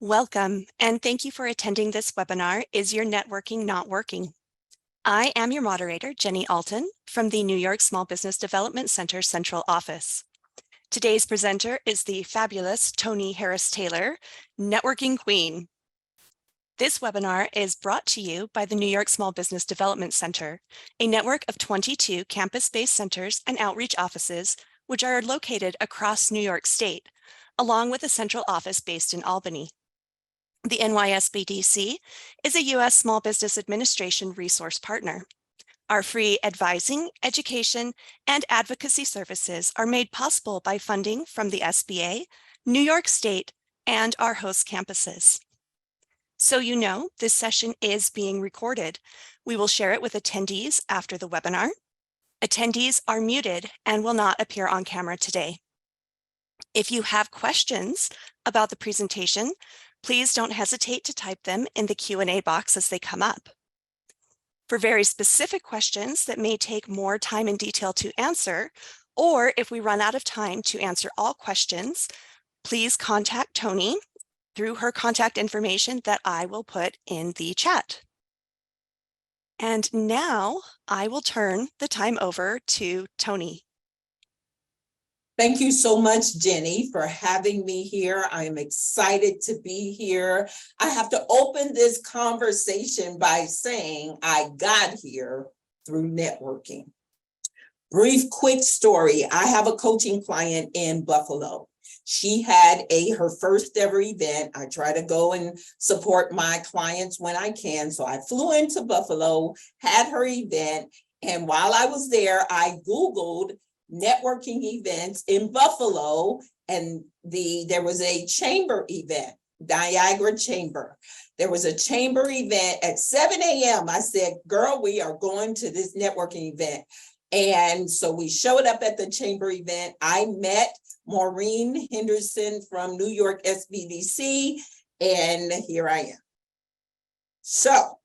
Welcome, and thank you for attending this webinar, Is Your Networking Not Working? I am your moderator, Jenny Alton, from the New York Small Business Development Center Central Office. Today's presenter is the fabulous Toni Harris-Taylor, Networking Queen. This webinar is brought to you by the New York Small Business Development Center, a network of 22 campus-based centers and outreach offices, which are located across New York State, along with a central office based in Albany. The NYSBDC is a U.S. Small Business Administration resource partner. Our free advising, education, and advocacy services are made possible by funding from the SBA, New York State, and our host campuses. So you know, this session is being recorded. We will share it with attendees after the webinar. Attendees are muted and will not appear on camera today. If you have questions about the presentation, please don't hesitate to type them in the Q&A box as they come up. For very specific questions that may take more time and detail to answer, or if we run out of time to answer all questions, please contact Toni through her contact information that I will put in the chat. And now I will turn the time over to Toni. Thank you so much, Jenny, for having me here. I am excited to be here. I have to open this conversation by saying I got here through networking. Brief, quick story. I have a coaching client in Buffalo. She had her first ever event. I try to go and support my clients when I can. So I flew into Buffalo, had her event, and while I was there, I Googled networking events in Buffalo, and there was a chamber event, Niagara Chamber. There was a chamber event at 7 a.m. I said, girl, we are going to this networking event. And so we showed up at the chamber event. I met Maureen Henderson from New York SBDC, and here I am. So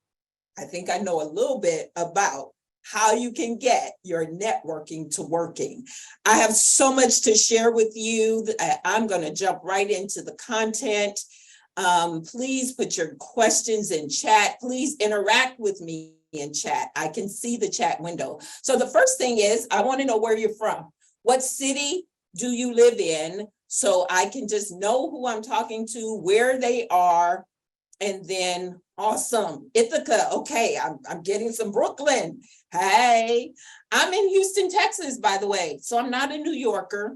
I think I know a little bit about how you can get your networking to working. I have so much to share with you. I'm going to jump right into the content. Please put your questions in chat. Please interact with me in chat. I can see the chat window. So the first thing is, I want to know where you're from. What city do you live in? So I can just know who I'm talking to, where they are, and then awesome. Ithaca, okay, I'm getting some Brooklyn. Hey, I'm in Houston, Texas, by the way. So I'm not a New Yorker.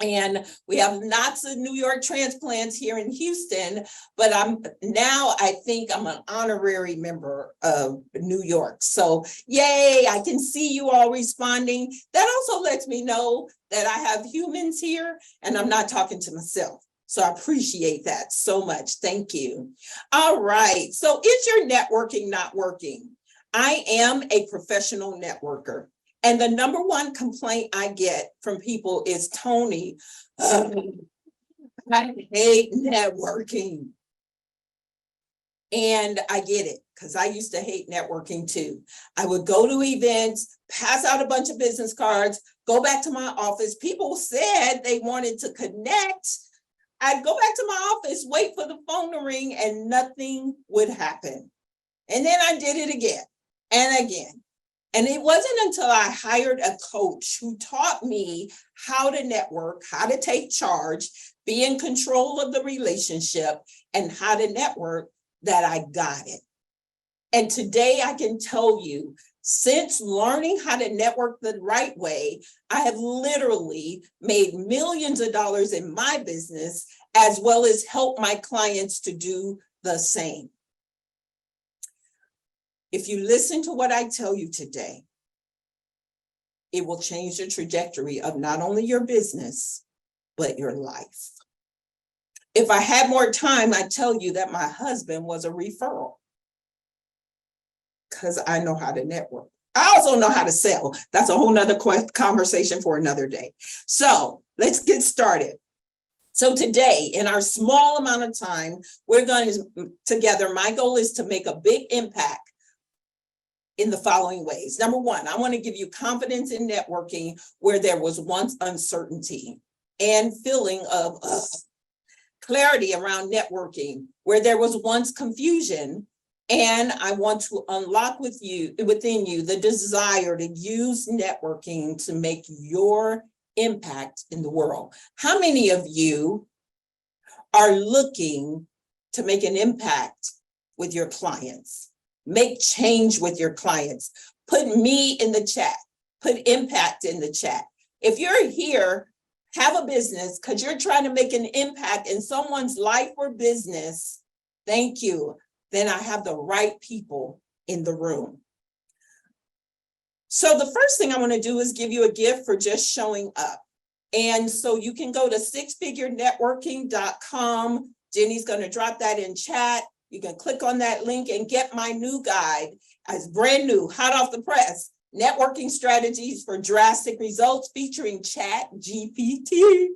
And we have lots of New York transplants here in Houston, but I think I'm an honorary member of New York. So yay, I can see you all responding. That also lets me know that I have humans here and I'm not talking to myself. So I appreciate that so much. Thank you. All right. So is your networking not working? I am a professional networker. And the number one complaint I get from people is, Toni, I hate networking. And I get it, because I used to hate networking too. I would go to events, pass out a bunch of business cards, go back to my office. People said they wanted to connect. I'd go back to my office, wait for the phone to ring, and nothing would happen. And then I did it again and again. And it wasn't until I hired a coach who taught me how to network, how to take charge, be in control of the relationship, and how to network that I got it. And today I can tell you, since learning how to network the right way, I have literally made millions of dollars in my business, as well as help my clients to do the same. If you listen to what I tell you today, it will change the trajectory of not only your business, but your life. If I had more time, I'd tell you that my husband was a referral, because I know how to network. I also know how to sell. That's a whole nother conversation for another day. So let's get started. So today, in our small amount of time, we're going to together. My goal is to make a big impact in the following ways. Number one, I want to give you confidence in networking where there was once uncertainty and feeling of clarity around networking where there was once confusion. And I want to unlock within you the desire to use networking to make your impact in the world. How many of you are looking to make an impact with your clients? Make change with your clients. Put me in the chat. Put impact in the chat. If you're here, have a business because you're trying to make an impact in someone's life or business, thank you. Then I have the right people in the room. So the first thing I want to do is give you a gift for just showing up. And so you can go to sixfigurenetworking.com. Jenny's going to drop that in chat. You can click on that link and get my new guide. It's brand new, hot off the press. Networking strategies for drastic results featuring ChatGPT.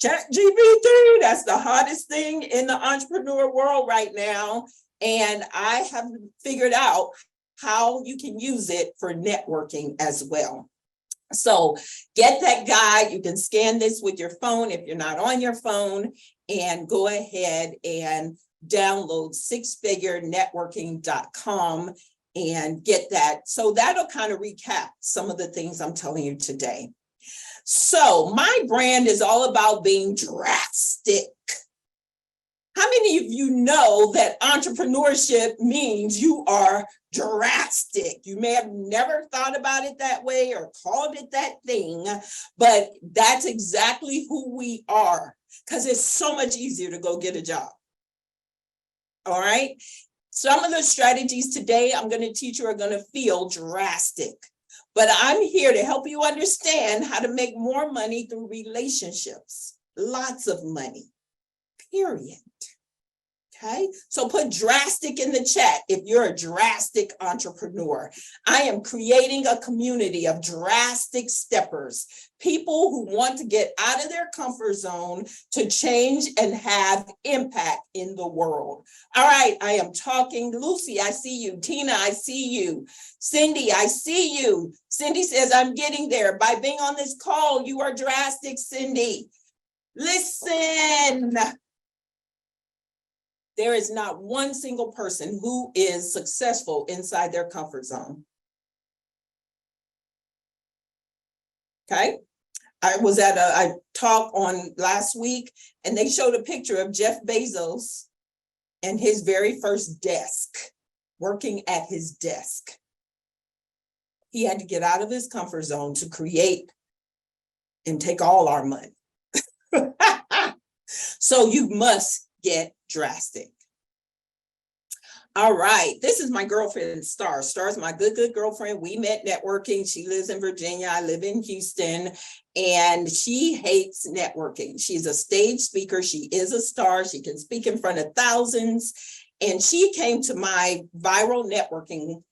ChatGPT, that's the hottest thing in the entrepreneur world right now. And I have figured out how you can use it for networking as well. So get that guide. You can scan this with your phone if you're not on your phone, and go ahead and download sixfigurenetworking.com and get that. So that'll kind of recap some of the things I'm telling you today. So my brand is all about being drastic. How many of you know that entrepreneurship means you are drastic? You may have never thought about it that way or called it that thing, but that's exactly who we are, because it's so much easier to go get a job. All right. Some of the strategies today I'm going to teach you are going to feel drastic, but I'm here to help you understand how to make more money through relationships. Lots of money, period. Okay, so put drastic in the chat if you're a drastic entrepreneur. I am creating a community of drastic steppers, people who want to get out of their comfort zone to change and have impact in the world. All right, I am talking. Lucy, I see you. Tina, I see you. Cindy, I see you. Cindy says, I'm getting there. By being on this call, you are drastic, Cindy. Listen. There is not one single person who is successful inside their comfort zone. Okay. I was at a talk on last week, and they showed a picture of Jeff Bezos and his very first desk, working at his desk. He had to get out of his comfort zone to create and take all our money. So you must get drastic. All right, this is my girlfriend, Star. Star's my good girlfriend. We met networking. She lives in Virginia. I live in Houston, and she hates networking. She's a stage speaker. She is a star. She can speak in front of thousands. And she came to my viral networking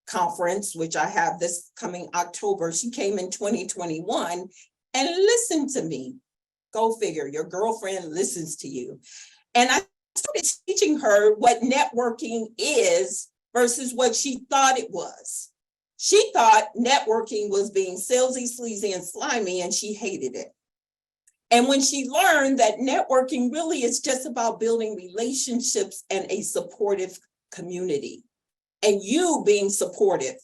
conference, which I have this coming October. She came in 2021 and listened to me. Go figure, your girlfriend listens to you. And I started teaching her what networking is versus what she thought it was. She thought networking was being salesy, sleazy, and slimy, and she hated it. And when she learned that networking really is just about building relationships and a supportive community, and you being supportive.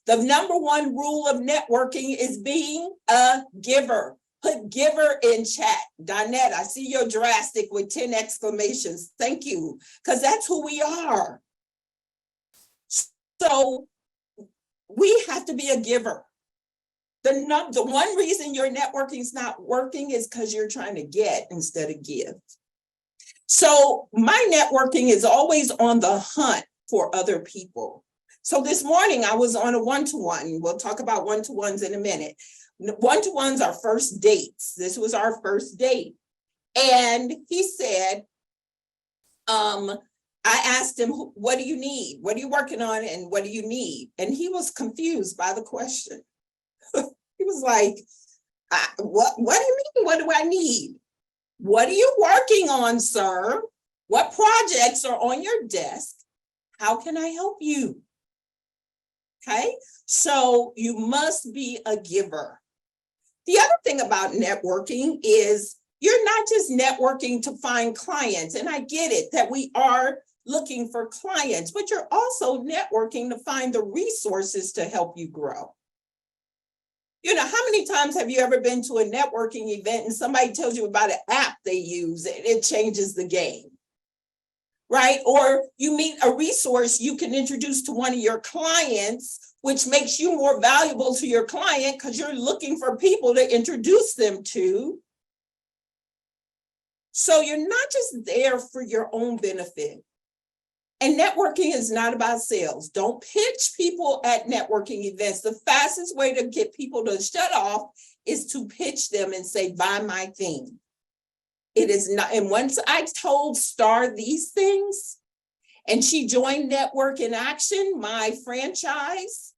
The number one rule of networking is being a giver. Put giver in chat. Donette, I see your drastic with 10 exclamations. Thank you, because that's who we are. So we have to be a giver. The one reason your networking is not working is because you're trying to get instead of give. So my networking is always on the hunt for other people. So this morning I was on a one-to-one. We'll talk about one-to-ones in a minute. One-to-ones are first dates. This was our first date. And he said, I asked him, what do you need? What are you working on? And what do you need? And he was confused by the question. He was like, what do you mean? What do I need? What are you working on, sir? What projects are on your desk? How can I help you? Okay, so you must be a giver. The other thing about networking is you're not just networking to find clients. And I get it that we are looking for clients, but you're also networking to find the resources to help you grow. You know, how many times have you ever been to a networking event and somebody tells you about an app they use and it changes the game, right? Or you meet a resource you can introduce to one of your clients, which makes you more valuable to your client because you're looking for people to introduce them to. So you're not just there for your own benefit. And networking is not about sales. Don't pitch people at networking events. The fastest way to get people to shut off is to pitch them and say, buy my thing. It is not. And once I told Star these things, and she joined Network in Action, my franchise,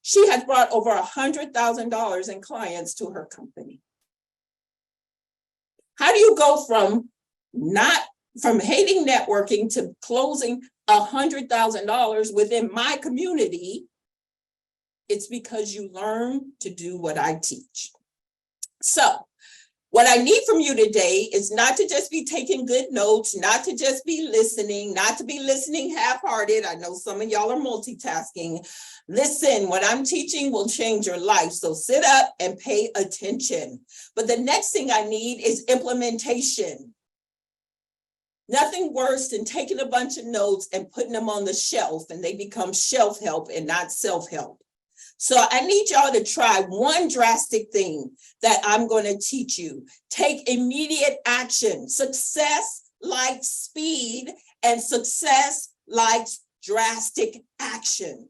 she has brought over $100,000 in clients to her company. How do you go from hating networking to closing $100,000 within my community? It's because you learn to do what I teach. So what I need from you today is not to just be taking good notes, not to just be listening, not to be listening half-hearted. I know some of y'all are multitasking. Listen, what I'm teaching will change your life. So sit up and pay attention. But the next thing I need is implementation. Nothing worse than taking a bunch of notes and putting them on the shelf and they become shelf help and not self-help. So I need y'all to try one drastic thing that I'm going to teach you. Take immediate action. Success likes speed and success likes drastic action.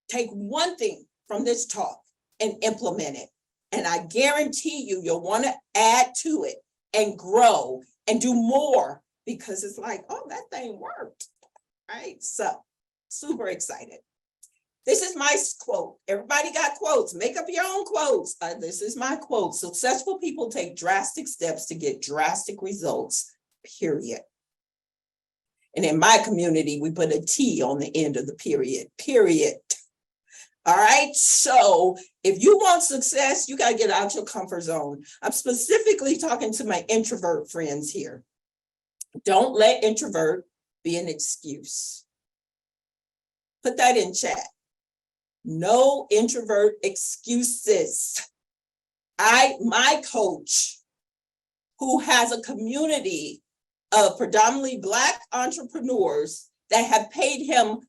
Take one thing from this talk and implement it. And I guarantee you, you'll want to add to it and grow and do more. Because it's like, oh, that thing worked, right? So super excited. This is my quote. Everybody got quotes. Make up your own quotes. This is my quote. Successful people take drastic steps to get drastic results, period. And in my community, we put a T on the end of the period. All right. So if you want success, you got to get out your comfort zone. I'm specifically talking to my introvert friends here. Don't let introvert be an excuse. Put that in chat. No introvert excuses. My coach, who has a community of predominantly Black entrepreneurs that have paid him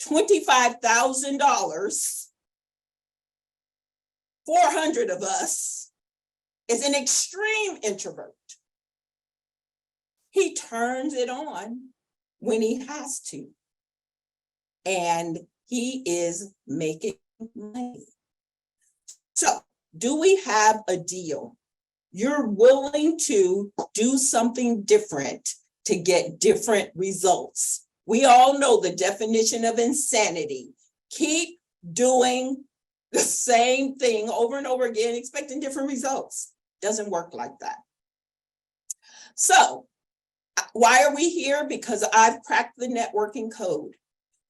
$25,000, 400 of us, is an extreme introvert. He turns it on when he has to. And he is making money. So, do we have a deal? You're willing to do something different to get different results. We all know the definition of insanity. Keep doing the same thing over and over again, expecting different results. Doesn't work like that. So, why are we here? Because I've cracked the networking code.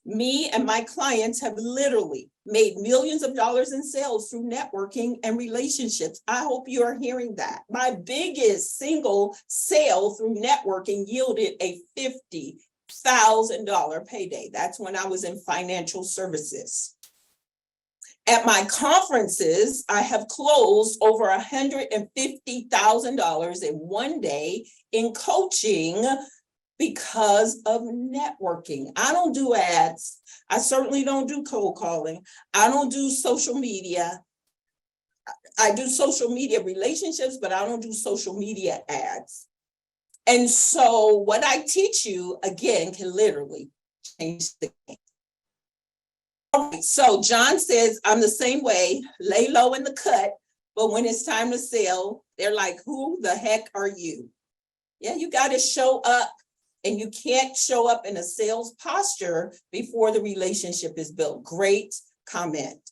Me and my clients have literally made millions of dollars in sales through networking and relationships. I hope you are hearing that. My biggest single sale through networking yielded a $50,000 payday. That's when I was in financial services. At my conferences, I have closed over $150,000 in one day in coaching because of networking. I don't do ads. I certainly don't do cold calling. I don't do social media. I do social media relationships, but I don't do social media ads. And so what I teach you, again, can literally change the game. All right, so John says, I'm the same way, lay low in the cut, but when it's time to sell, they're like, who the heck are you? Yeah, you got to show up, and you can't show up in a sales posture before the relationship is built. Great comment.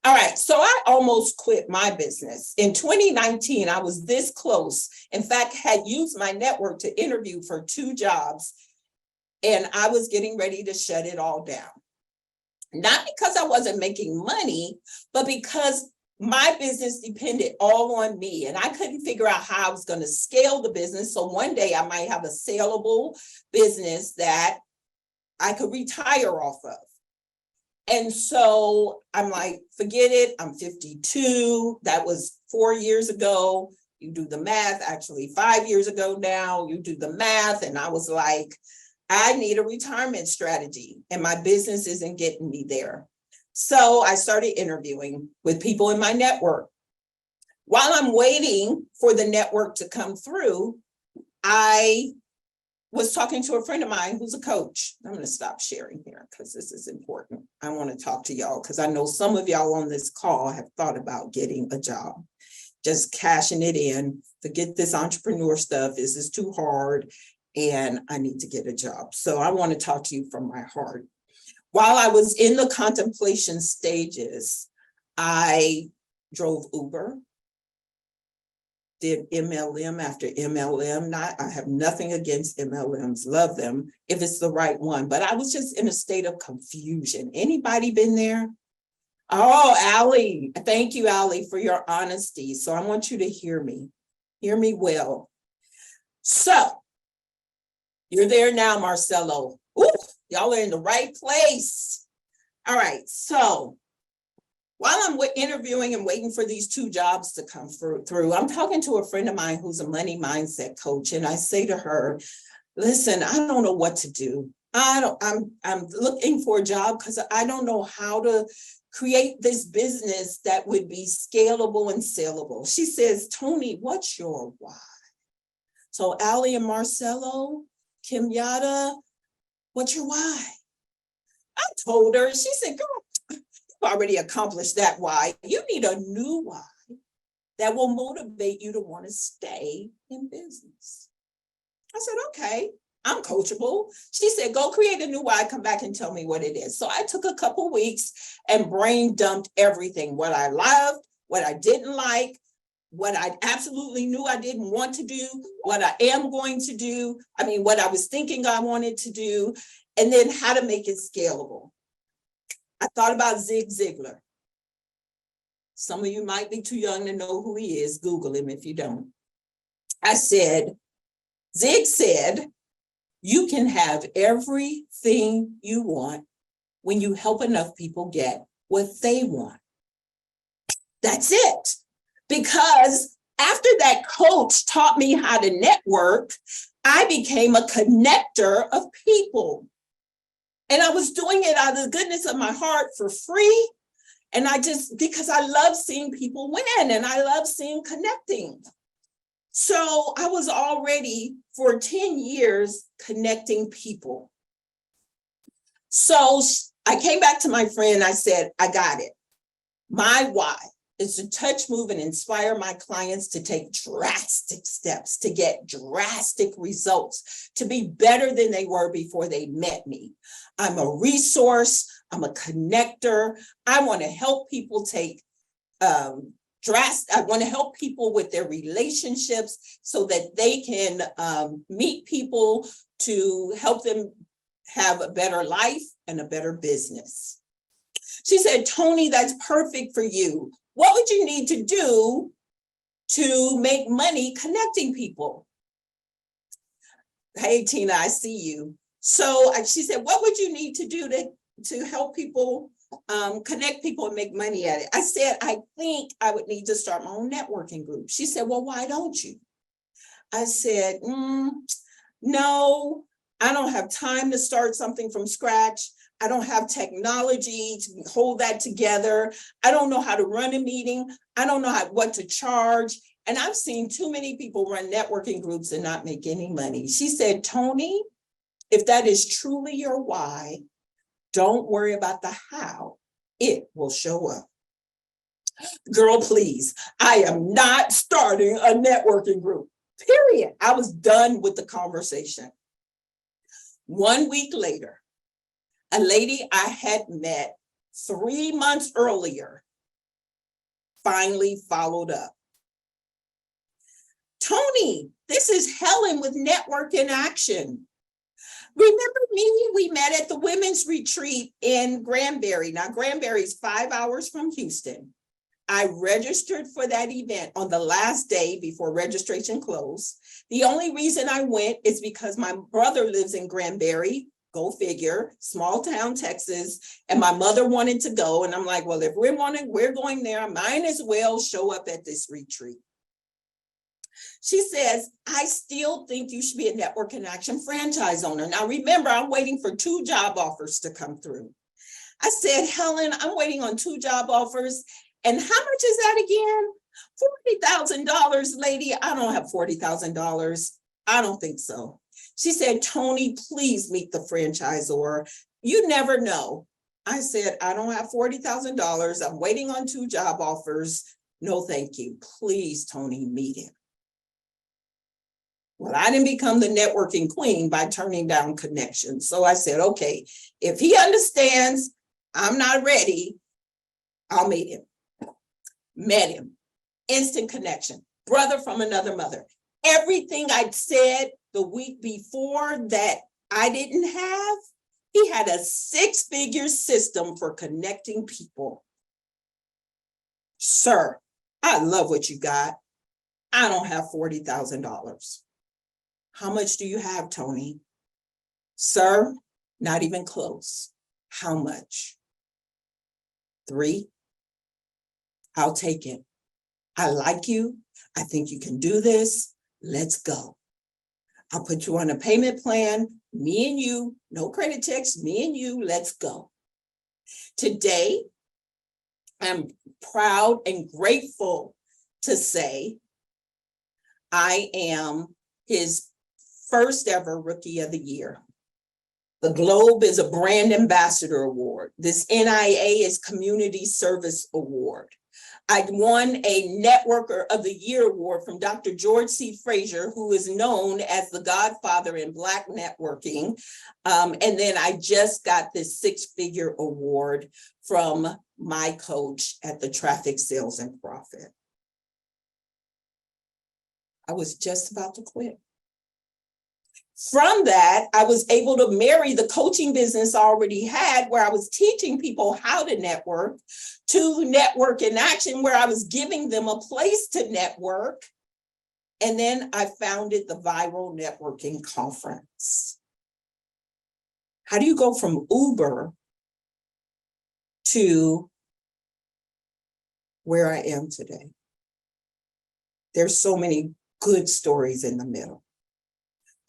All right, so I almost quit my business. In 2019, I was this close. In fact, had used my network to interview for 2 jobs, and I was getting ready to shut it all down. Not because I wasn't making money, but because my business depended all on me, and I couldn't figure out how I was going to scale the business. So one day I might have a saleable business that I could retire off of. And so I'm like, forget it. I'm 52. That was 4 years ago. You do the math, actually 5 years ago now, you do the math. And I was like, I need a retirement strategy and my business isn't getting me there. So I started interviewing with people in my network. While I'm waiting for the network to come through, I was talking to a friend of mine who's a coach. I'm going to stop sharing here because this is important. I want to talk to y'all because I know some of y'all on this call have thought about getting a job, just cashing it in. Forget this entrepreneur stuff. This is too hard and I need to get a job. So I want to talk to you from my heart. While I was in the contemplation stages, I drove Uber, did MLM after MLM. I have nothing against MLMs, love them if it's the right one, but I was just in a state of confusion. Anybody been there? Oh, Allie, thank you, Allie, for your honesty. So I want you to hear me well. So you're there now, Marcelo. Ooh, y'all are in the right place. All right, so while I'm interviewing and waiting for these 2 jobs to come through, I'm talking to a friend of mine who's a money mindset coach. And I say to her, listen, I don't know what to do. I'm looking for a job because I don't know how to create this business that would be scalable and saleable. She says, Tony, what's your why? So Allie and Marcelo, Kim Yada, what's your why? I told her, she said, girl, already accomplished that why. You need a new why that will motivate you to want to stay in business. I said, okay, I'm coachable. She said, go create a new why, come back and tell me what it is. So I took a couple weeks and brain dumped everything, what I loved, what I didn't like, what I absolutely knew I didn't want to do, what I am going to do, what I was thinking I wanted to do, and then how to make it scalable. I thought about Zig Ziglar. Some of you might be too young to know who he is. Google him if you don't. I said, Zig said, you can have everything you want when you help enough people get what they want. That's it. Because after that coach taught me how to network, I became a connector of people. And I was doing it out of the goodness of my heart for free. And because I love seeing people win and I love connecting. So I was already for 10 years connecting people. So I came back to my friend. I said, I got it. My why is to touch, move, and inspire my clients to take drastic steps, to get drastic results, to be better than they were before they met me. I'm a resource. I'm a connector. I want to help people I want to help people with their relationships so that they can meet people to help them have a better life and a better business. She said, Tony, that's perfect for you. What would you need to do to make money connecting people? Hey, Tina, I see you. So she said, what would you need to do to help people connect people and make money at it? I said, I think I would need to start my own networking group. She said, well, why don't you? I said, no, I don't have time to start something from scratch. I don't have technology to hold that together. I don't know how to run a meeting. I don't know what to charge. And I've seen too many people run networking groups and not make any money. She said, Tony, if that is truly your why, don't worry about the how. It will show up. Girl, please, I am not starting a networking group, period. I was done with the conversation. 1 week later, a lady I had met 3 months earlier finally followed up. Tony, this is Helen with Network in Action. Remember me? We met at the women's retreat in Granbury. Now, Granbury is 5 hours from Houston. I registered for that event on the last day before registration closed. The only reason I went is because my brother lives in Granbury, go figure, small town Texas, and my mother wanted to go. And I'm like, well, if we're going there, I might as well show up at this retreat. She says, I still think you should be a Network in Action franchise owner. Now, remember, I'm waiting for 2 job offers to come through. I said, Helen, I'm waiting on 2 job offers. And how much is that again? $40,000, lady. I don't have $40,000. I don't think so. She said, Tony, please meet the franchisor. You never know. I said, I don't have $40,000. I'm waiting on 2 job offers. No, thank you. Please, Tony, meet him. Well, I didn't become the networking queen by turning down connections. So I said, okay, if he understands I'm not ready, I'll meet him. Met him. Instant connection. Brother from another mother. Everything I'd said the week before that I didn't have, he had a 6-figure system for connecting people. Sir, I love what you got. I don't have $40,000. How much do you have, Tony? Sir, not even close. How much? 3. I'll take it. I like you. I think you can do this. Let's go. I'll put you on a payment plan. Me and you, no credit checks, me and you, let's go. Today, I'm proud and grateful to say I am his first ever Rookie of the Year. The Globe is a Brand Ambassador Award. This NIA is Community Service Award. I won a Networker of the Year award from Dr. George C. Frazier, who is known as the godfather in Black networking. And then I just got this 6-figure award from my coach at the Traffic Sales and Profit. I was just about to quit. From that, I was able to marry the coaching business I already had, where I was teaching people how to network, to Network in Action, where I was giving them a place to network. And then I founded the Viral Networking Conference. How do you go from Uber to where I am today? There's so many good stories in the middle.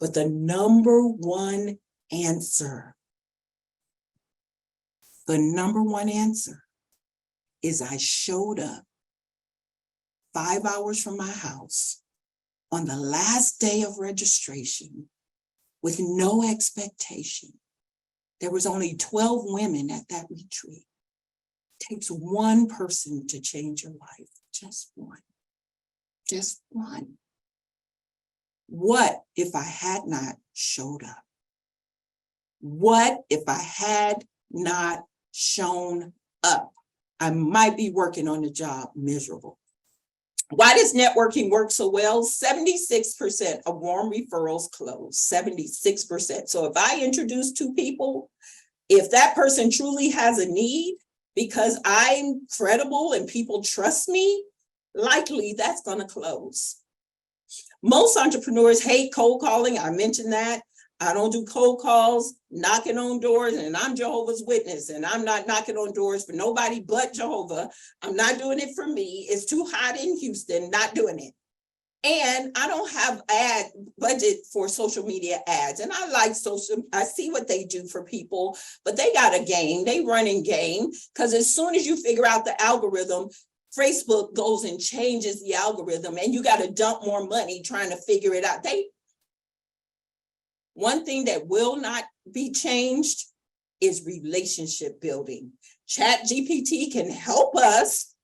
But the number one answer is I showed up 5 hours from my house on the last day of registration with no expectation. There was only 12 women at that retreat. It takes one person to change your life, just one. Just one. What if I had not showed up? What if I had not shown up? I might be working on the job miserable. Why does networking work so well? 76% of warm referrals close, 76%. So if I introduce 2 people, if that person truly has a need because I'm credible and people trust me, likely that's going to close. Most entrepreneurs hate cold calling. I mentioned that. I don't do cold calls, knocking on doors, and I'm Jehovah's Witness, and I'm not knocking on doors for nobody but Jehovah. I'm not doing it for me. It's too hot in Houston, not doing it. And I don't have ad budget for social media ads. And I like I see what they do for people, but they got a game, they running game, because as soon as you figure out the algorithm, Facebook goes and changes the algorithm, and you got to dump more money trying to figure it out. One thing that will not be changed is relationship building. ChatGPT can help us,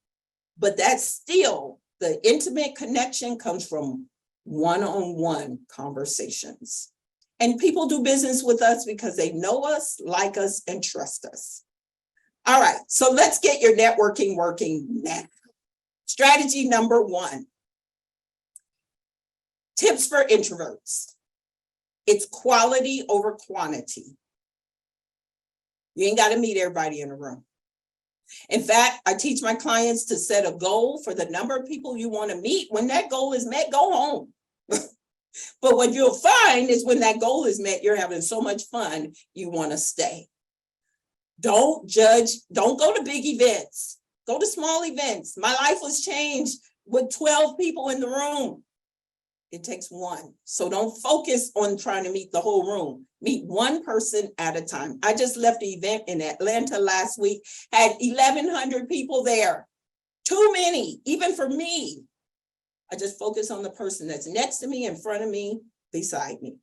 but that's still the intimate connection comes from one-on-one conversations. And people do business with us because they know us, like us, and trust us. All right, so let's get your networking working now. Strategy number 1. Tips for introverts. It's quality over quantity. You ain't got to meet everybody in a room. In fact, I teach my clients to set a goal for the number of people you want to meet. When that goal is met, go home. But what you'll find is when that goal is met, you're having so much fun, you want to stay. Don't judge. Don't go to big events. Go to small events. My life was changed with 12 people in the room. It takes one. So don't focus on trying to meet the whole room. Meet one person at a time. I just left an event in Atlanta last week, had 1,100 people there. Too many, even for me. I just focus on the person that's next to me, in front of me, beside me.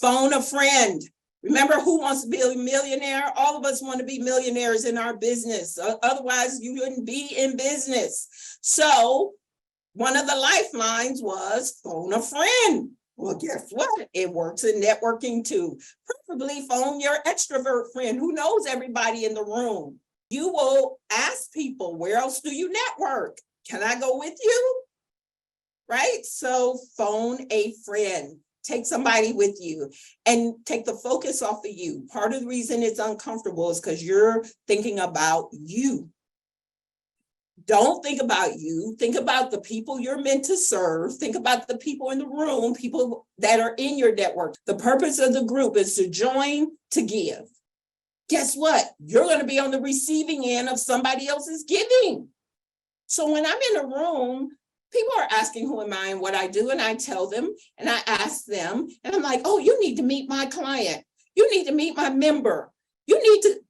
Phone a friend. Remember, who wants to be a millionaire? All of us want to be millionaires in our business. Otherwise, you wouldn't be in business. So one of the lifelines was phone a friend. Well, guess what? It works in networking too. Preferably phone your extrovert friend who knows everybody in the room. You will ask people, where else do you network? Can I go with you? Right? So phone a friend. Take somebody with you and take the focus off of you. Part of the reason it's uncomfortable is because you're thinking about you. Don't think about you. Think about the people you're meant to serve. Think about the people in the room, people that are in your network. The purpose of the group is to join, to give. Guess what? You're going to be on the receiving end of somebody else's giving. So when I'm in a room, people are asking who am I and what I do, and I tell them, and I ask them, and I'm like, oh, you need to meet my client. You need to meet my member. You need to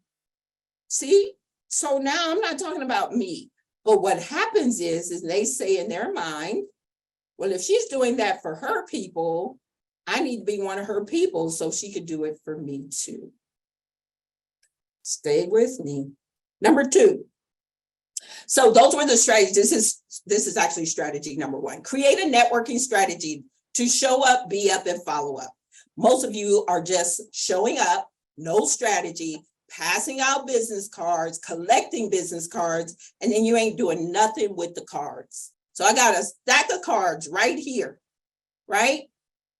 see. So now I'm not talking about me. But what happens is they say in their mind, well, if she's doing that for her people, I need to be one of her people so she could do it for me too. Stay with me. Number 2. So those were the strategies. This is actually strategy number 1. Create a networking strategy to show up, be up, and follow up. Most of you are just showing up, no strategy, passing out business cards, collecting business cards, and then you ain't doing nothing with the cards. So I got a stack of cards right here, right?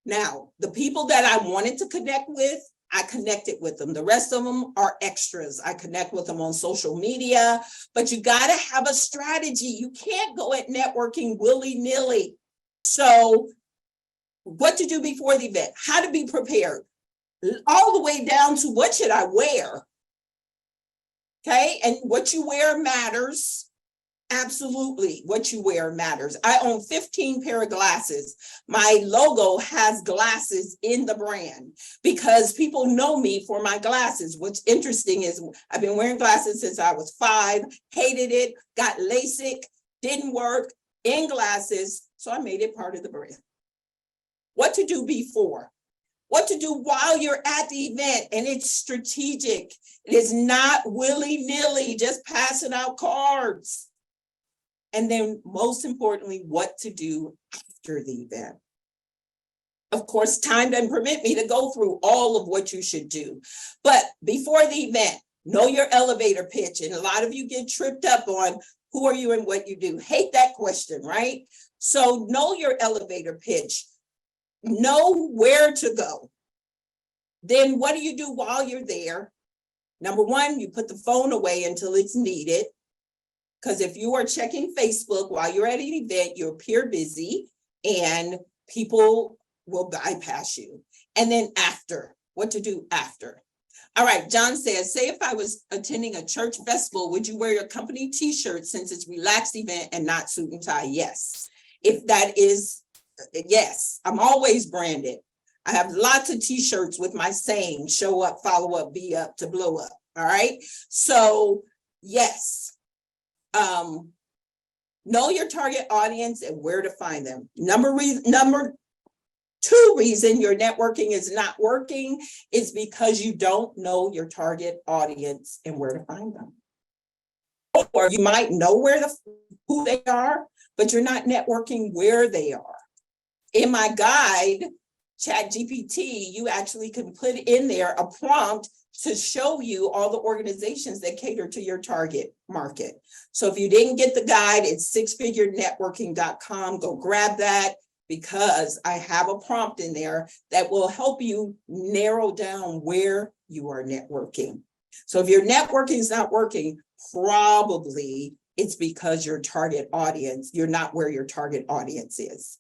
Now, the people that I wanted to connect with, I connected with them. The rest of them are extras. I connect with them on social media, but you got to have a strategy. You can't go at networking willy-nilly. So what to do before the event, how to be prepared, all the way down to what should I wear? Okay, and what you wear matters. Absolutely, what you wear matters. I own 15 pair of glasses. My logo has glasses in the brand because people know me for my glasses. What's interesting is I've been wearing glasses since I was 5, hated it, got LASIK, didn't work, in glasses, so I made it part of the brand. What to do before? What to do while you're at the event, and it's strategic. It is not willy-nilly, just passing out cards. And then most importantly, what to do after the event. Of course, time doesn't permit me to go through all of what you should do. But before the event, know your elevator pitch. And a lot of you get tripped up on who are you and what you do. Hate that question, right? So know your elevator pitch. Know where to go. Then what do you do while you're there? Number 1, you put the phone away until it's needed. Because if you are checking Facebook while you're at an event, you appear busy and people will bypass you. And then after, what to do after? All right, John says, say if I was attending a church festival, would you wear your company t-shirt since it's a relaxed event and not suit and tie? Yes. If that is, yes, I'm always branded. I have lots of t-shirts with my saying, show up, follow up, be up, to blow up. All right. So yes. Know your target audience and where to find them. Number 2 reason your networking is not working is because you don't know your target audience and where to find them. Or you might know who they are, but you're not networking where they are. In my guide, ChatGPT, you actually can put in there a prompt to show you all the organizations that cater to your target market. So if you didn't get the guide, it's sixfigurenetworking.com. Go grab that because I have a prompt in there that will help you narrow down where you are networking. So if your networking is not working, probably it's because your target audience, you're not where your target audience is.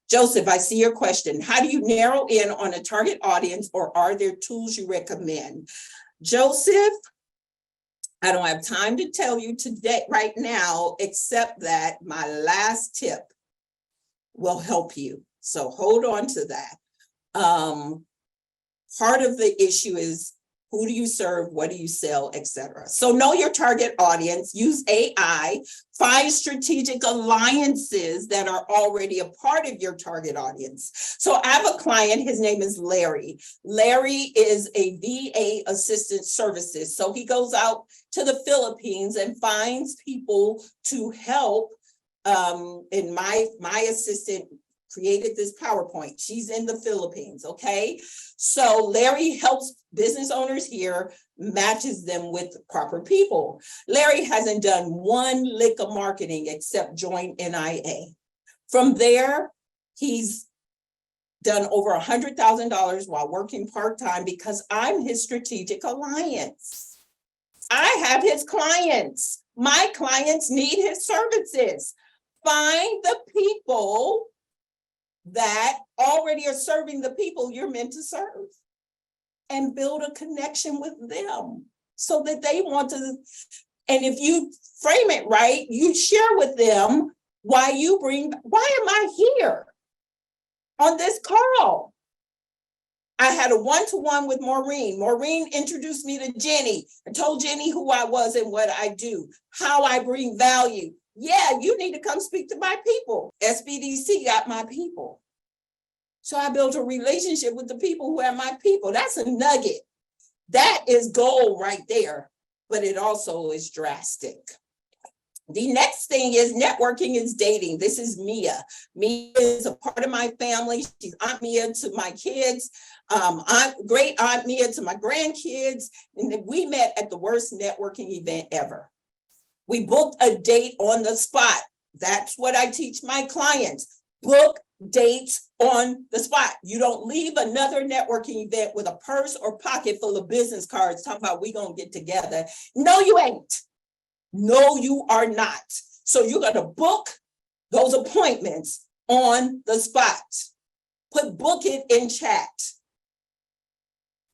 Joseph, I see your question. How do you narrow in on a target audience, or are there tools you recommend? Joseph, I don't have time to tell you today, right now, except that my last tip will help you. So hold on to that. Part of the issue is, who do you serve? What do you sell, etc. So know your target audience, use AI, find strategic alliances that are already a part of your target audience. So I have a client, his name is Larry. Larry is a VA assistant services. So he goes out to the Philippines and finds people to help. And my assistant created this PowerPoint. She's in the Philippines, okay? So Larry helps business owners here, matches them with proper people. Larry hasn't done one lick of marketing except join NIA. From there, he's done over $100,000 while working part-time because I'm his strategic alliance. I have his clients. My clients need his services. Find the people that already are serving the people you're meant to serve and build a connection with them so that they want to. And if you frame it right, you share with them why am I here on this call? I had a one-to-one with Maureen. Maureen introduced me to Jenny and told Jenny who I was and what I do, how I bring value. Yeah, you need to come speak to my people. SBDC got my people. So I built a relationship with the people who are my people. That's a nugget. That is gold right there, but it also is drastic. The next thing is networking is dating. This is Mia. Mia is a part of my family. She's Aunt Mia to my kids, great Aunt Mia to my grandkids. And we met at the worst networking event ever. We booked a date on the spot. That's what I teach my clients. Book dates on the spot. You don't leave another networking event with a purse or pocket full of business cards talking about we gonna get together. No, you ain't. No, you are not. So you're gonna book those appointments on the spot. Book it in chat.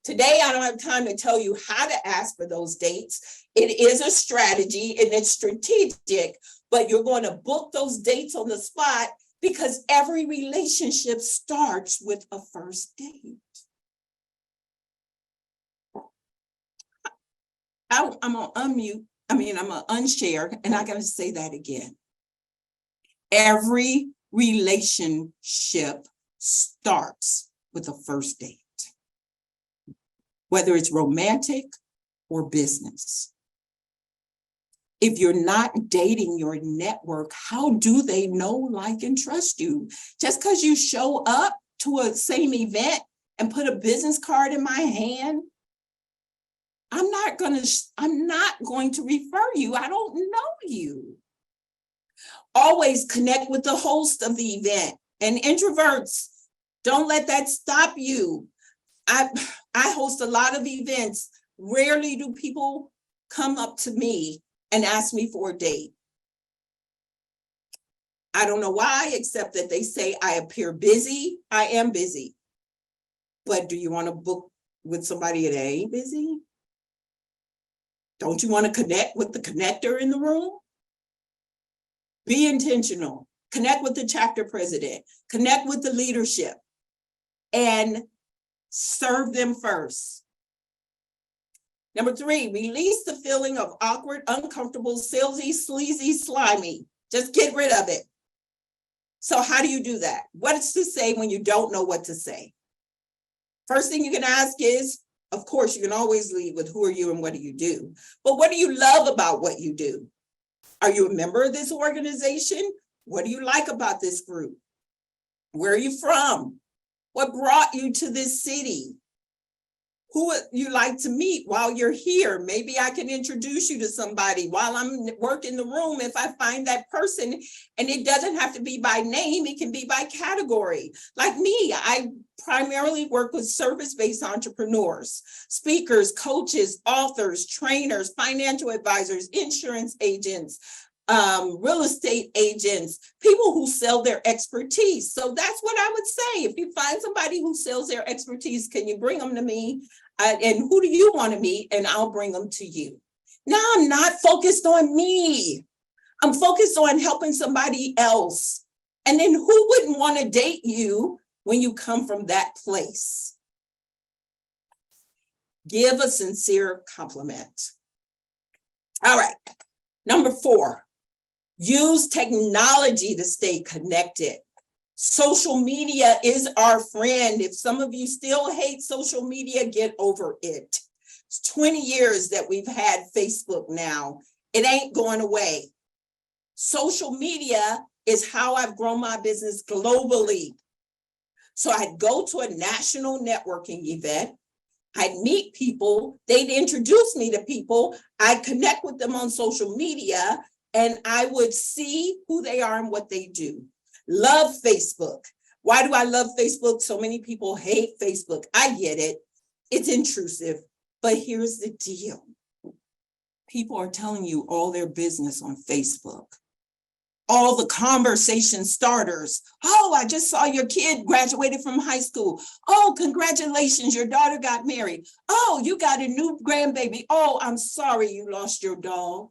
Today, I don't have time to tell you how to ask for those dates. It is a strategy and it's strategic, but you're going to book those dates on the spot because every relationship starts with a first date. I'm gonna unmute. I'm gonna unshare, and I gotta say that again. Every relationship starts with a first date, whether it's romantic or business. If you're not dating your network, how do they know, like, and trust you? Just because you show up to a same event and put a business card in my hand, I'm not going to refer you. I don't know you. Always connect with the host of the event. And introverts, don't let that stop you. I host a lot of events. Rarely do people come up to me and ask me for a date. I don't know why, except that they say I appear busy. I am busy. But do you want to book with somebody that ain't busy? Don't you want to connect with the connector in the room? Be intentional. Connect with the chapter president. Connect with the leadership. And serve them first. Number 3, release the feeling of awkward, uncomfortable, salesy, sleazy, slimy. Just get rid of it. So how do you do that? What's to say when you don't know what to say? First thing you can ask is, of course, you can always lead with who are you and what do you do? But what do you love about what you do? Are you a member of this organization? What do you like about this group? Where are you from? What brought you to this city? who would you like to meet while you're here? Maybe I can introduce you to somebody while I'm working the room if I find that person. And it doesn't have to be by name, it can be by category. Like me, I primarily work with service-based entrepreneurs, speakers, coaches, authors, trainers, financial advisors, insurance agents, real estate agents, people who sell their expertise. So that's what I would say. If you find somebody who sells their expertise, can you bring them to me? And who do you want to meet? And I'll bring them to you. Now I'm not focused on me. I'm focused on helping somebody else. And then who wouldn't want to date you when you come from that place? Give a sincere compliment. All right. Number 4, use technology to stay connected. Social media is our friend. If some of you still hate social media, get over it. It's 20 years that we've had Facebook now. It ain't going away. Social media is how I've grown my business globally. So I'd go to a national networking event. I'd meet people. They'd introduce me to people. I'd connect with them on social media, and I would see who they are and what they do. Love Facebook. Why do I love Facebook? So many people hate Facebook. I get it. It's intrusive. But here's the deal. People are telling you all their business on Facebook. All the conversation starters. Oh, I just saw your kid graduated from high school. Oh, congratulations, your daughter got married. Oh, you got a new grandbaby. Oh, I'm sorry you lost your dog.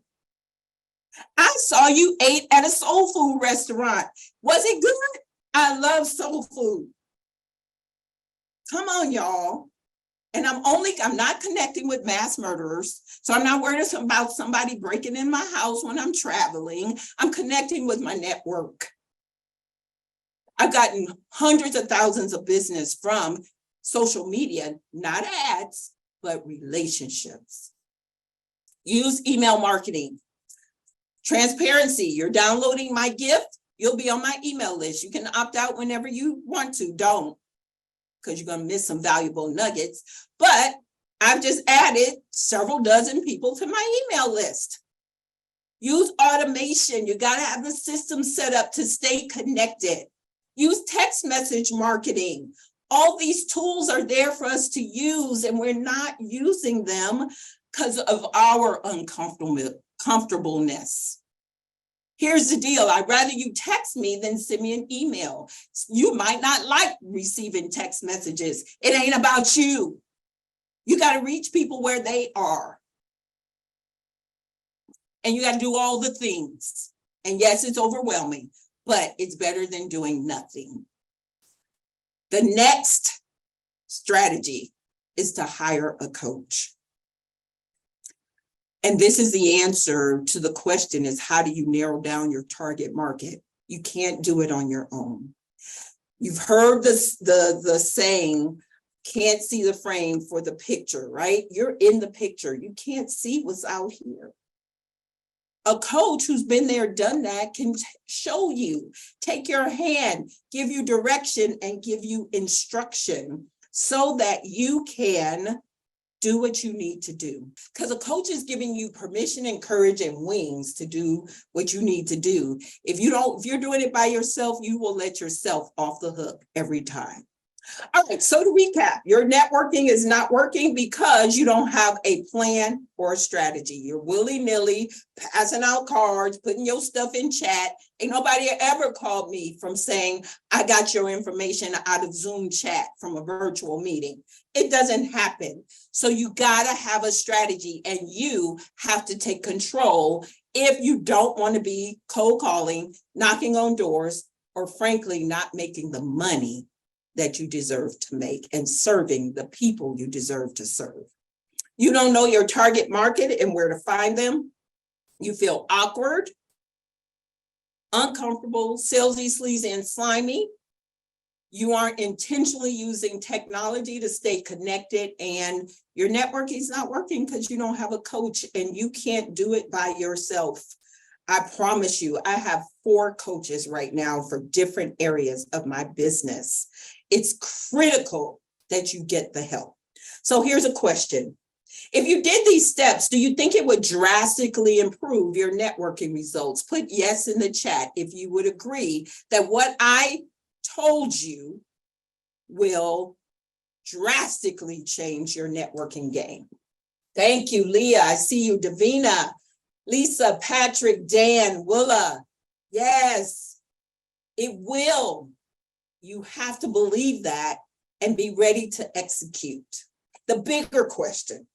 I saw you ate at a soul food restaurant. Was it good? I love soul food. Come on, y'all. And I'm not connecting with mass murderers. So I'm not worried about somebody breaking in my house when I'm traveling. I'm connecting with my network. I've gotten hundreds of thousands of business from social media, not ads, but relationships. Use email marketing. Transparency, you're downloading my gift, you'll be on my email list. You can opt out whenever you want to, don't, because you're gonna miss some valuable nuggets. But I've just added several dozen people to my email list. Use automation, you gotta have the system set up to stay connected. Use text message marketing. All these tools are there for us to use, and we're not using them because of our uncomfortableness. Here's the deal. I'd rather you text me than send me an email. You might not like receiving text messages. It ain't about you. You got to reach people where they are. And you got to do all the things. And yes, it's overwhelming, but it's better than doing nothing. The next strategy is to hire a coach. And this is the answer to the question is, how do you narrow down your target market? You can't do it on your own. You've heard this, the saying, can't see the frame for the picture, right? You're in the picture. You can't see what's out here. A coach who's been there, done that, can show you, take your hand, give you direction, and give you instruction so that you can do what you need to do. Because a coach is giving you permission and courage and wings to do what you need to do. If you're doing it by yourself, you will let yourself off the hook every time. All right, so to recap, your networking is not working because you don't have a plan or a strategy. You're willy-nilly passing out cards, putting your stuff in chat. Ain't nobody ever called me from saying, I got your information out of Zoom chat from a virtual meeting. It doesn't happen. So you gotta have a strategy, and you have to take control if you don't want to be cold calling, knocking on doors, or frankly, not making the money that you deserve to make and serving the people you deserve to serve. You don't know your target market and where to find them. You feel awkward, uncomfortable, salesy, sleazy, and slimy. You aren't intentionally using technology to stay connected, and your networking is not working because you don't have a coach and you can't do it by yourself. I promise you, I have 4 coaches right now for different areas of my business. It's critical that you get the help. So here's a question. If you did these steps, do you think it would drastically improve your networking results? Put yes in the chat if you would agree that what I told you will drastically change your networking game. Thank you, Leah. I see you, Davina, Lisa, Patrick, Dan, Willa. Yes, it will. You have to believe that and be ready to execute. The bigger question,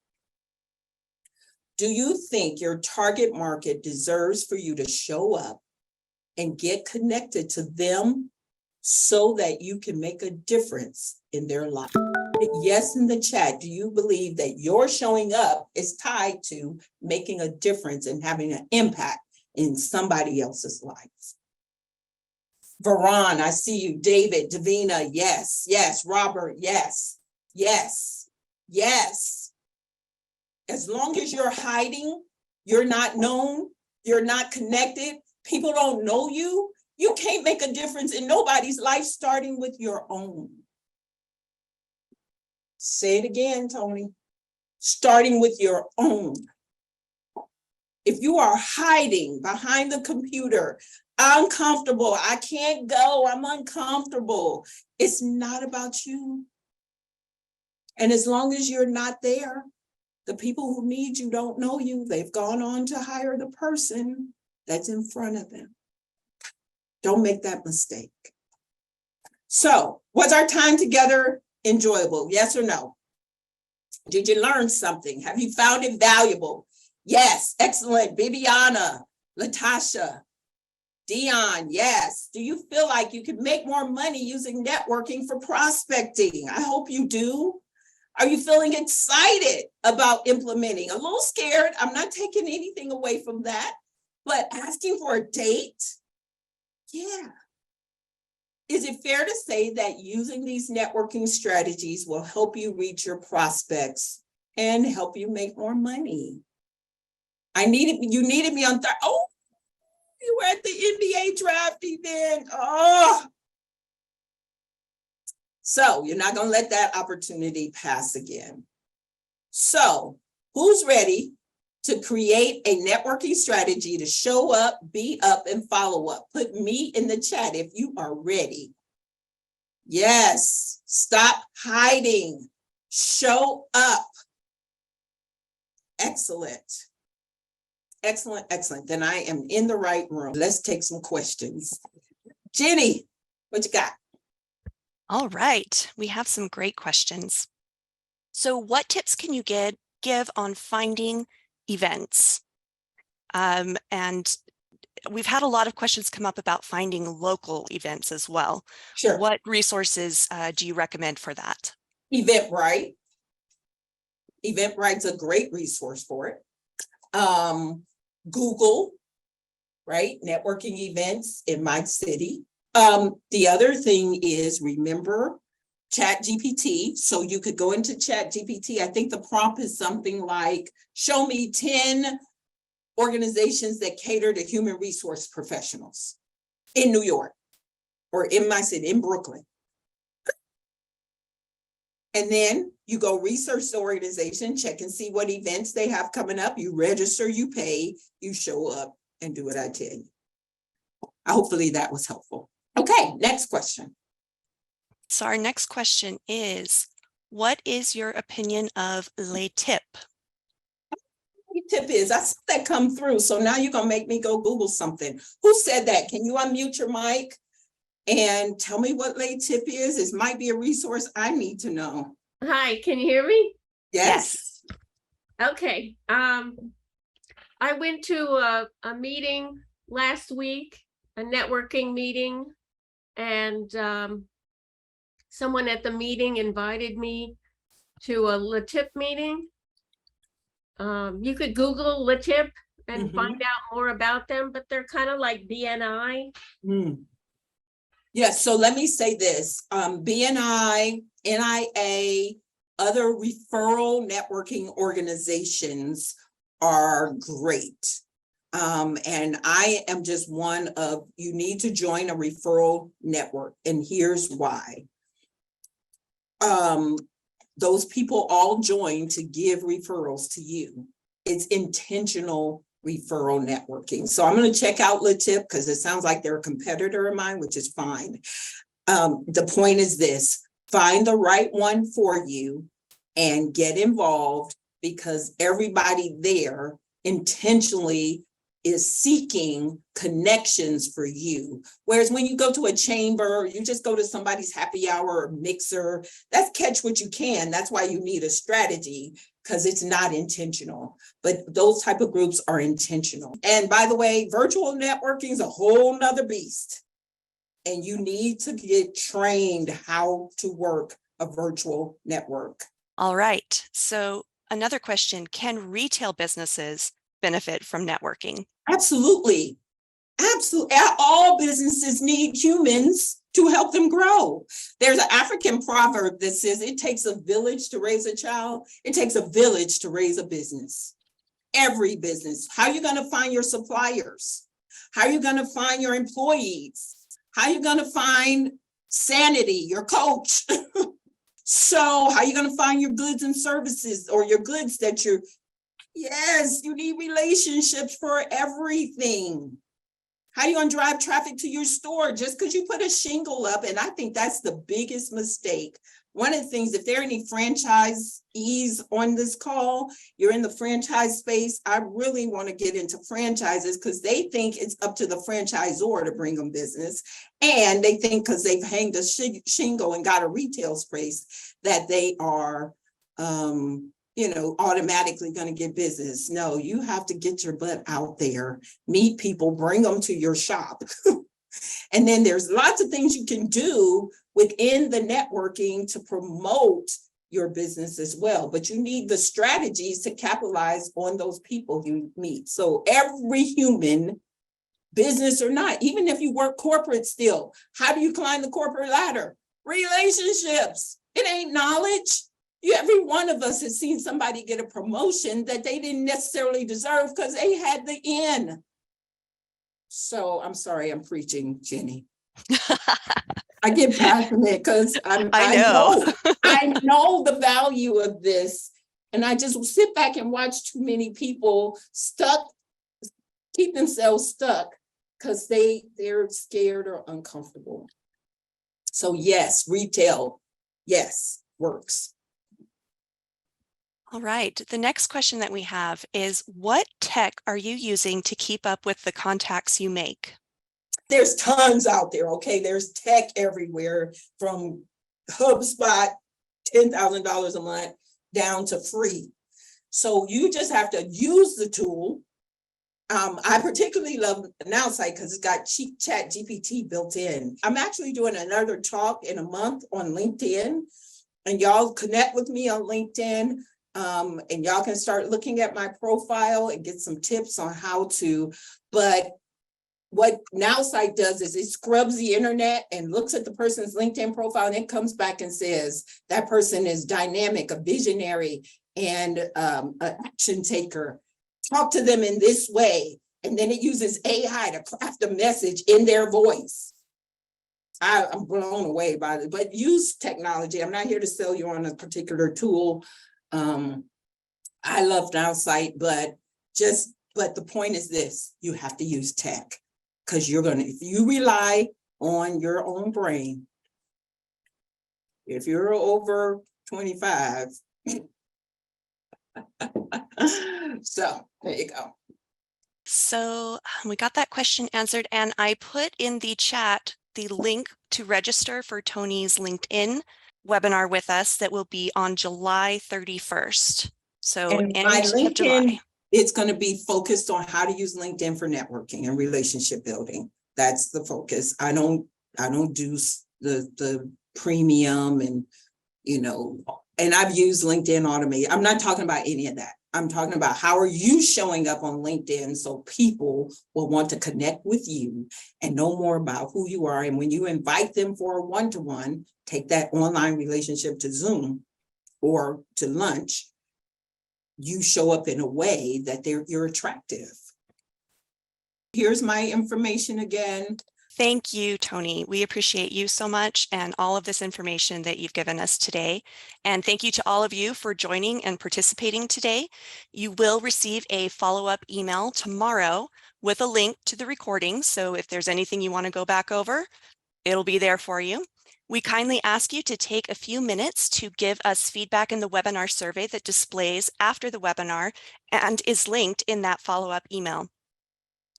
do you think your target market deserves for you to show up and get connected to them so that you can make a difference in their life? Yes, in the chat, do you believe that your showing up is tied to making a difference and having an impact in somebody else's life? Veron, I see you. David, Davina, yes, yes. Robert, yes, yes, yes. As long as you're hiding, you're not known, you're not connected, people don't know you, you can't make a difference in nobody's life, starting with your own. Say it again, Tony. Starting with your own. If you are hiding behind the computer, I'm comfortable, I can't go, I'm uncomfortable, it's not about you. And as long as you're not there, the people who need you don't know you. They've gone on to hire the person that's in front of them. Don't make that mistake. So, was our time together enjoyable? Yes or no? Did you learn something? Have you found it valuable? Yes, excellent. Bibiana, Latasha, Dion, yes. Do you feel like you could make more money using networking for prospecting? I hope you do. Are you feeling excited about implementing? A little scared. I'm not taking anything away from that, but asking for a date? Yeah. Is it fair to say that using these networking strategies will help you reach your prospects and help you make more money? You needed me on oh, you were at the NBA draft event. Oh. So you're not going to let that opportunity pass again. So who's ready to create a networking strategy to show up, be up, and follow up? Put me in the chat if you are ready. Yes, stop hiding. Show up. Excellent. Excellent, excellent. Then I am in the right room. Let's take some questions. Jenny, what you got? All right, we have some great questions. So what tips can you give on finding events? And we've had a lot of questions come up about finding local events as well. Sure. What resources do you recommend for that? Eventbrite. Eventbrite's a great resource for it. Google, right? Networking events in my city. The other thing is, remember ChatGPT. So you could go into ChatGPT. I think the prompt is something like, show me 10 organizations that cater to human resource professionals in New York or in my city, in Brooklyn. And then you go research the organization, check and see what events they have coming up. You register, you pay, you show up and do what I tell you. Hopefully that was helpful. Okay, next question. So our next question is, what is your opinion of les tip? Tip is, I saw that come through, so now you're gonna make me go Google something. Who said that? Can you unmute your mic and tell me what les tip is? This might be a resource I need to know. Hi, can you hear me? Yes. Okay. I went to a meeting last week, a networking meeting, and someone at the meeting invited me to a les tip meeting. You could Google les tip and find out more about them, but they're kind of like BNI. Yes, so let me say this. BNI, NIA, other referral networking organizations are great. And I am just one of, you need to join a referral network, and here's why. those people all join to give referrals to you. It's intentional referral networking. So I'm going to check out LaTip because it sounds like they're a competitor of mine, which is fine. The point is this: find the right one for you and get involved, because everybody there intentionally is seeking connections for you. Whereas when you go to a chamber, you just go to somebody's happy hour or mixer, that's catch what you can. That's why you need a strategy, because it's not intentional. But those type of groups are intentional. And by the way, virtual networking is a whole nother beast. And you need to get trained how to work a virtual network. All right. So another question, can retail businesses benefit from networking? Absolutely. Absolutely. All businesses need humans to help them grow. There's an African proverb that says it takes a village to raise a child. It takes a village to raise a business. Every business. How are you going to find your suppliers? How are you going to find your employees? How are you going to find sanity, your coach? So how are you going to find your goods and services, or your goods that you're, yes, you need relationships for everything. How are you going to drive traffic to your store just because you put a shingle up? And I think that's the biggest mistake. One of the things, if there are any franchisees on this call, you're in the franchise space, I really want to get into franchises because they think it's up to the franchisor to bring them business. And they think because they've hanged a shingle and got a retail space that they are, automatically going to get business. No, you have to get your butt out there, meet people, bring them to your shop. And then there's lots of things you can do within the networking to promote your business as well. But you need the strategies to capitalize on those people you meet. So every human, business or not, even if you work corporate still, how do you climb the corporate ladder? Relationships. It ain't knowledge. Every one of us has seen somebody get a promotion that they didn't necessarily deserve because they had the in. So I'm sorry, I'm preaching, Jenny. I get passionate because I know the value of this, and I just sit back and watch too many people keep themselves stuck because they're scared or uncomfortable. So yes, retail, yes, works. All right. The next question that we have is, what tech are you using to keep up with the contacts you make? There's tons out there, okay? There's tech everywhere, from HubSpot, $10,000 a month, down to free. So you just have to use the tool. I particularly love NowSite because it's got cheap chat GPT built in. I'm actually doing another talk in a month on LinkedIn, and y'all connect with me on LinkedIn. And y'all can start looking at my profile and get some tips on how to, but what NowSite does is it scrubs the internet and looks at the person's LinkedIn profile, and it comes back and says that person is dynamic, a visionary, and an action taker. Talk to them in this way. And then it uses AI to craft a message in their voice. I'm blown away by it, but use technology. I'm not here to sell you on a particular tool. I love NowSite, but the point is this: you have to use tech, because if you rely on your own brain, if you're over 25, so there you go. So we got that question answered, and I put in the chat the link to register for Tony's LinkedIn webinar with us that will be on July 31st. So and my LinkedIn, it's going to be focused on how to use LinkedIn for networking and relationship building. That's the focus. I don't do the premium and I've used LinkedIn Automate. I'm not talking about any of that. I'm talking about how are you showing up on LinkedIn so people will want to connect with you and know more about who you are. And when you invite them for a one-to-one, take that online relationship to Zoom or to lunch, you show up in a way that you're attractive. Here's my information again. Thank you, Tony. We appreciate you so much and all of this information that you've given us today. And thank you to all of you for joining and participating today. You will receive a follow-up email tomorrow with a link to the recording. So if there's anything you want to go back over, it'll be there for you. We kindly ask you to take a few minutes to give us feedback in the webinar survey that displays after the webinar and is linked in that follow-up email.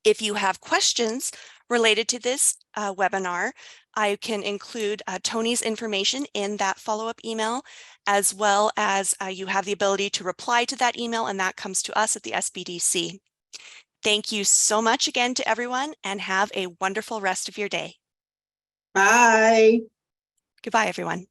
If you have questions related to this webinar, I can include Tony's information in that follow-up email, as well as you have the ability to reply to that email, and that comes to us at the SBDC. Thank you so much again to everyone, and have a wonderful rest of your day. Bye. Goodbye, everyone.